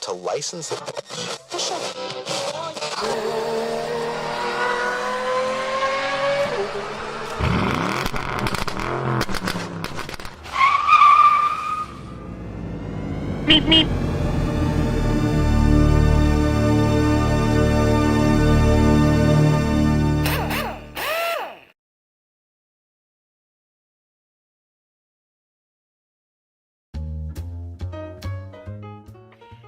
to license it. Meep, meep.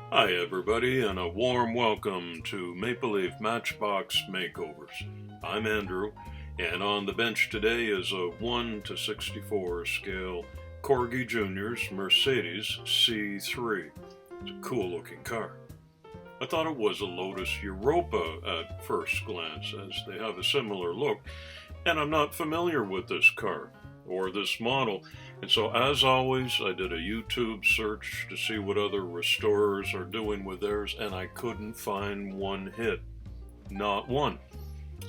Hi everybody, and a warm welcome to Maple Leaf Matchbox Makeovers. I'm Andrew, and on the bench today is a 1:64 scale Corgi Juniors Mercedes CIII. It's a cool looking car. I thought it was a Lotus Europa at first glance, as they have a similar look, and I'm not familiar with this car or this model, and so as always I did a YouTube search to see what other restorers are doing with theirs, and I couldn't find one hit. Not one.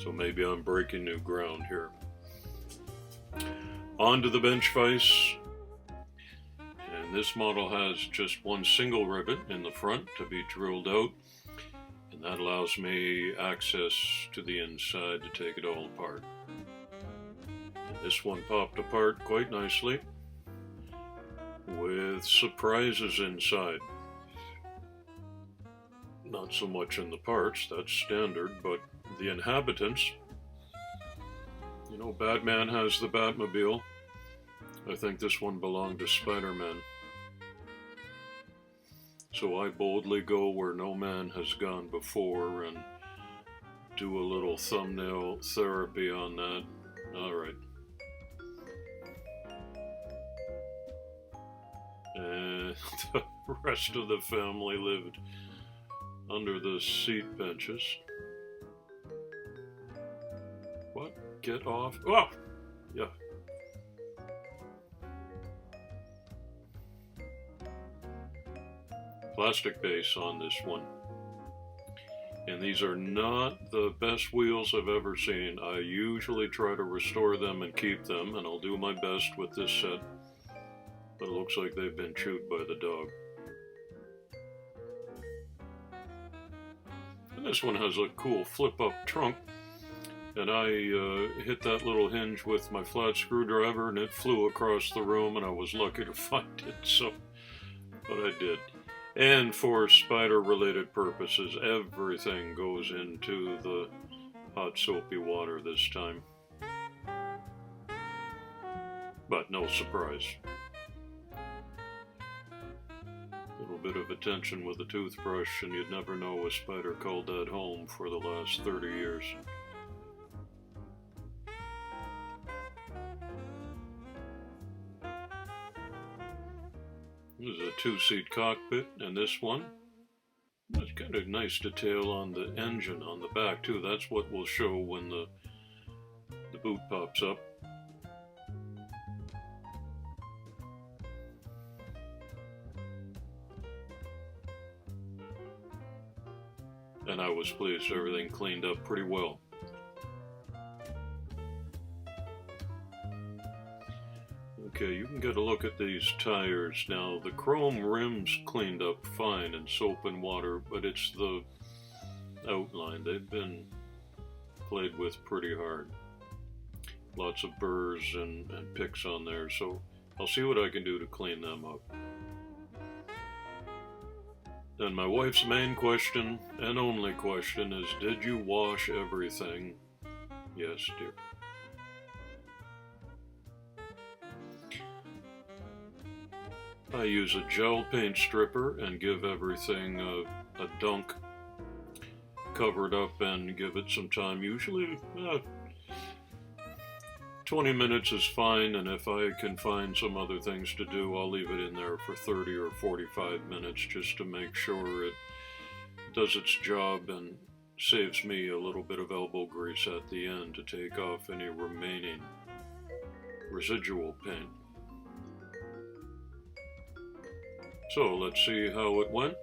So maybe I'm breaking new ground here. On to the bench vise, and this model has just one single rivet in the front to be drilled out, and that allows me access to the inside to take it all apart. This one popped apart quite nicely with surprises inside. Not so much in the parts, that's standard, but the inhabitants. You know, Batman has the Batmobile. I think this one belonged to Spider-Man. So I boldly go where no man has gone before and do a little thumbnail therapy on that. Alright. And the rest of the family lived under the seat benches. What? Get off? Oh! Yeah. Plastic base on this one. And these are not the best wheels I've ever seen. I usually try to restore them and keep them, and I'll do my best with this set. But it looks like they've been chewed by the dog. And this one has a cool flip-up trunk. And I hit that little hinge with my flat screwdriver and it flew across the room, and I was lucky to find it, so, but I did. And for spider-related purposes, everything goes into the hot soapy water this time. But no surprise. A little bit of attention with a toothbrush and you'd never know a spider called that home for the last 30 years. This is a two-seat cockpit, and this one, that's kind of nice detail on the engine on the back too. That's what will show when the boot pops up. And I was pleased, everything cleaned up pretty well. Okay, you can get a look at these tires now. The chrome rims cleaned up fine in soap and water, but it's the outline. They've been played with pretty hard. Lots of burrs and picks on there, so I'll see what I can do to clean them up. And my wife's main question, and only question, is did you wash everything? Yes, dear. I use a gel paint stripper and give everything a dunk, cover it up and give it some time. Usually 20 minutes is fine, and if I can find some other things to do, I'll leave it in there for 30 or 45 minutes just to make sure it does its job and saves me a little bit of elbow grease at the end to take off any remaining residual paint. So let's see how it went.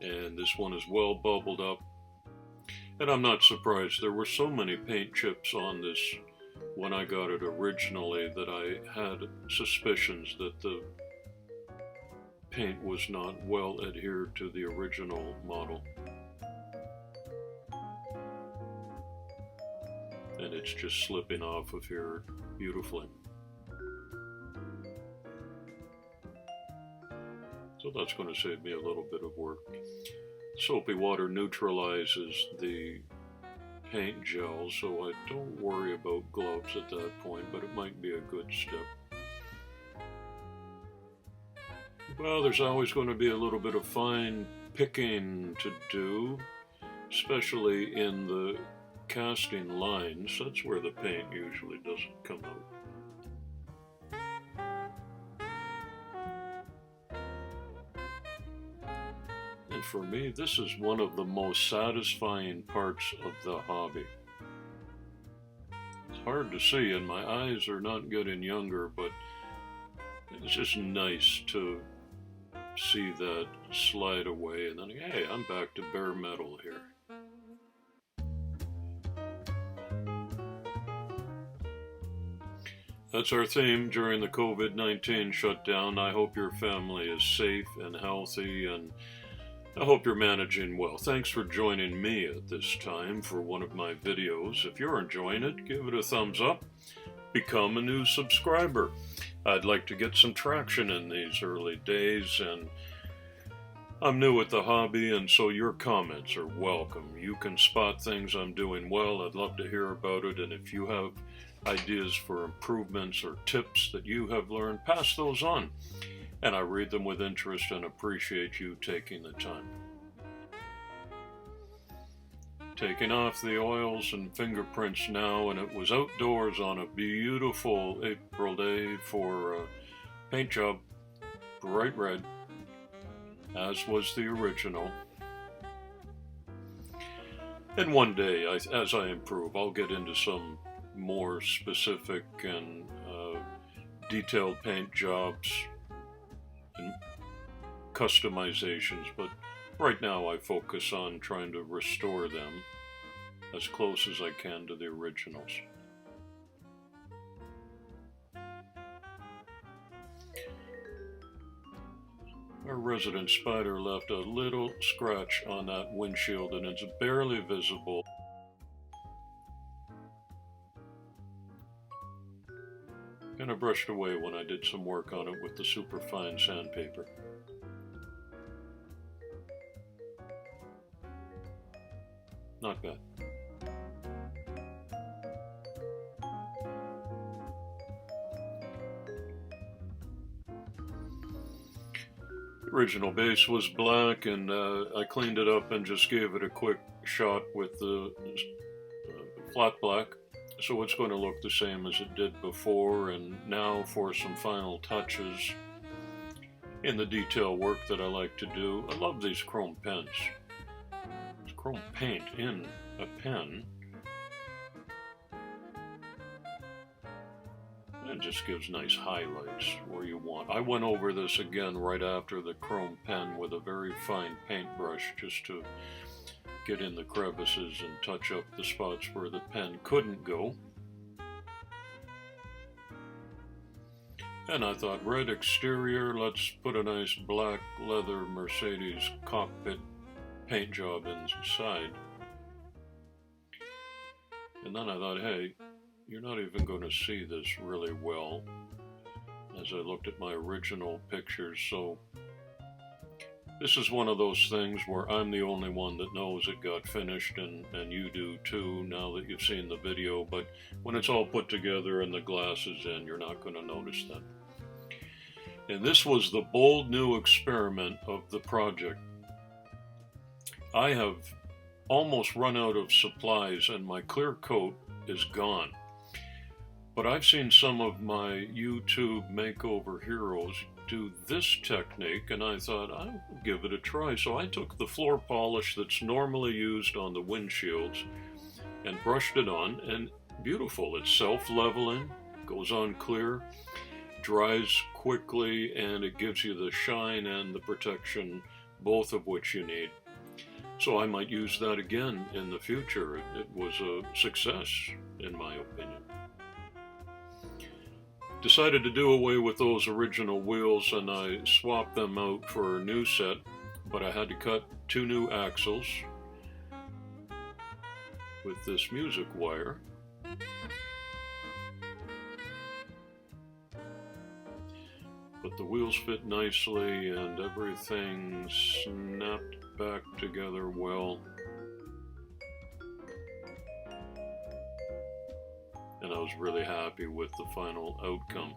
And this one is well bubbled up. And I'm not surprised. There were so many paint chips on this when I got it originally that I had suspicions that the paint was not well adhered to the original model. And it's just slipping off of here beautifully. So that's going to save me a little bit of work. Soapy water neutralizes the paint gel, so I don't worry about gloves at that point, but it might be a good step. Well, there's always going to be a little bit of fine picking to do, especially in the casting lines. That's where the paint usually doesn't come out. And for me, this is one of the most satisfying parts of the hobby. It's hard to see, and my eyes are not getting younger, but it's just nice to see that slide away, and then, hey, I'm back to bare metal here. That's our theme during the COVID-19 shutdown. I hope your family is safe and healthy, and I hope you're managing well. Thanks for joining me at this time for one of my videos. If you're enjoying it, give it a thumbs up. Become a new subscriber. I'd like to get some traction in these early days, and I'm new at the hobby, and so your comments are welcome. You can spot things I'm doing well. I'd love to hear about it, and if you have ideas for improvements or tips that you have learned, pass those on. And I read them with interest and appreciate you taking the time. Taking off the oils and fingerprints now, and it was outdoors on a beautiful April day for a paint job, bright red, as was the original. And one day, as I improve, I'll get into some more specific and detailed paint jobs and customizations, but right now I focus on trying to restore them as close as I can to the originals. Our resident spider left a little scratch on that windshield, and it's barely visible. Kind of brushed away when I did some work on it with the superfine sandpaper. Not bad. The original base was black, and I cleaned it up and just gave it a quick shot with the flat black. So it's going to look the same as it did before. And now for some final touches in the detail work that I like to do. I love these chrome pens. It's chrome paint in a pen. It just gives nice highlights where you want. I went over this again right after the chrome pen with a very fine paintbrush just to get in the crevices and touch up the spots where the pen couldn't go. And I thought, red exterior, let's put a nice black leather Mercedes cockpit paint job inside. And then I thought, hey, you're not even going to see this really well as I looked at my original pictures, so this is one of those things where I'm the only one that knows it got finished, and you do too now that you've seen the video, but when it's all put together and the glass is in, you're not going to notice that. And this was the bold new experiment of the project. I have almost run out of supplies and my clear coat is gone. But I've seen some of my YouTube makeover heroes do this technique, and I thought I'll give it a try. So I took the floor polish that's normally used on the windshields and brushed it on, and beautiful. It's self-leveling, goes on clear, dries quickly, and it gives you the shine and the protection, both of which you need. So I might use that again in the future. It was a success, in my opinion. Decided to do away with those original wheels and I swapped them out for a new set, but I had to cut 2 new axles with this music wire. But the wheels fit nicely and everything snapped back together well. And I was really happy with the final outcome.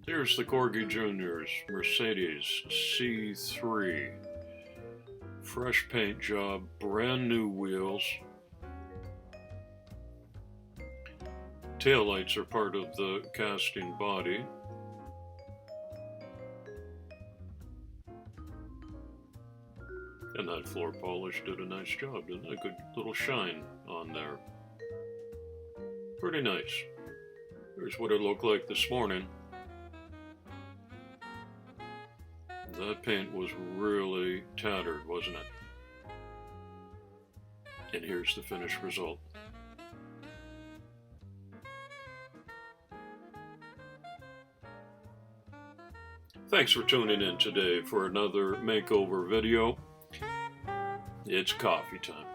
Here's the Corgi Juniors Mercedes CIII. Fresh paint job, brand new wheels. Taillights are part of the casting body. And that floor polish did a nice job, didn't it? A good little shine on there. Pretty nice. Here's what it looked like this morning. That paint was really tattered, wasn't it? And here's the finished result. Thanks for tuning in today for another makeover video. It's coffee time.